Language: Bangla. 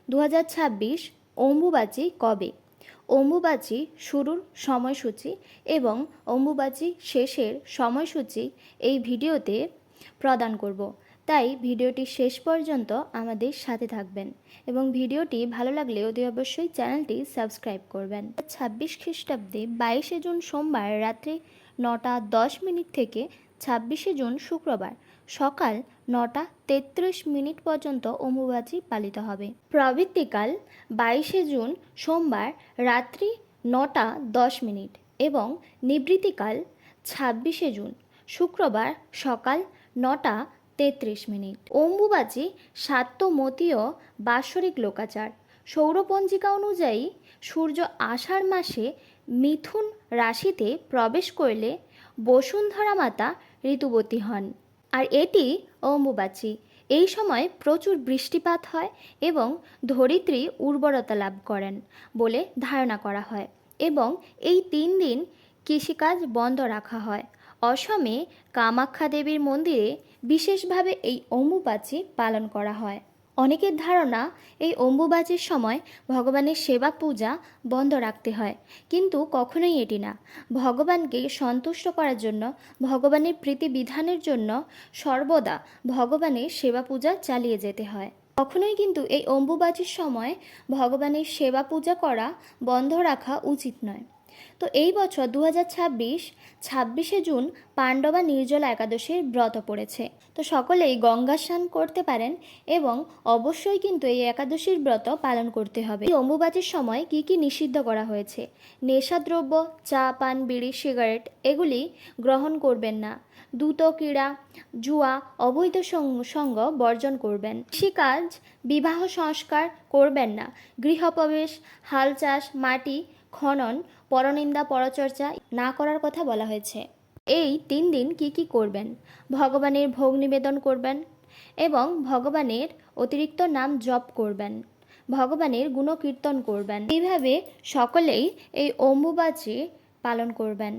2026 অম্বুবাচী কবে, অম্বুবাচী শুরুর সময়সূচি এবং অম্বুবাচী শেষের সময়সূচি এই ভিডিওতে প্রদান করব। তাই ভিডিওটি শেষ পর্যন্ত আমাদের সাথে থাকবেন এবং ভিডিওটি ভালো লাগলে অতি অবশ্যই চ্যানেলটি সাবস্ক্রাইব করবেন। 26 খ্রিস্টাব্দে 22শে জুন সোমবার রাত্রি 9:10 থেকে 26শে জুন শুক্রবার সকাল 9:33 পর্যন্ত অম্বুবাচী পালিত হবে। প্রবৃত্তিকাল 22শে জুন সোমবার রাত্রি 9:10 এবং নিবৃত্তিকাল 26শে জুন শুক্রবার সকাল 9:33। অম্বুবাচী শাক্তমতীয় বাৎসরিক লোকাচার। সৌরপঞ্জিকা অনুযায়ী সূর্য আষাঢ় মাসে মিথুন রাশিতে প্রবেশ করলে বসুন্ধরা মাতা ঋতুবতী হন, আর এটি অম্বুবাচী। এই সময় প্রচুর বৃষ্টিপাত হয় এবং ধরিত্রী উর্বরতা লাভ করেন বলে ধারণা করা হয় এবং এই 3 দিন কৃষিকাজ বন্ধ রাখা হয়। অসমে কামাখ্যা দেবীর মন্দিরে বিশেষভাবে এই অম্বুবাচী পালন করা হয়। অনেকের ধারণা এই অম্বুবাচীর সময় ভগবানের সেবা পূজা বন্ধ রাখতে হয়, কিন্তু কখনোই এটি না। ভগবানকে সন্তুষ্ট করার জন্য, ভগবানের প্রীতিবিধানের জন্য সর্বদা ভগবানের সেবা পূজা চালিয়ে যেতে হয়। কখনোই কিন্তু এই অম্বুবাচীর সময় ভগবানের সেবা পূজা করা বন্ধ রাখা উচিত নয়। তো এই বছর 2026 জুন পাণ্ডবা নির্জলা একাদশীর ব্রত পড়েছে। তো সকলেই গঙ্গা স্নান করতে পারেন এবং অবশ্যই কিন্তু এই একাদশীর ব্রত পালন করতে হবে। এই অম্বুবাচীর সময় কি কি নিষিদ্ধ করা হয়েছে? নেশাদ্রব্য, চা, পান, বিড়ি, সিগারেট এগুলি গ্রহণ করবেন না। দ্রুত ক্রীড়া, জুয়া, অবৈধ সঙ্গ বর্জন করবেন। কৃষিকাজ, বিবাহ সংস্কার করবেন না। গৃহপ্রবেশ, হাল চাষ, মাটি খনন, পরনিন্দা, পরচর্চা না করার কথা বলা হয়েছে। এই 3 দিন কি কি করবেন? ভগবানের ভোগ নিবেদন করবেন এবং ভগবানের অতিরিক্ত নাম জপ করবেন, ভগবানের গুণকীর্তন করবেন। এইভাবে সকলেই এই অম্বুবাচী পালন করবেন।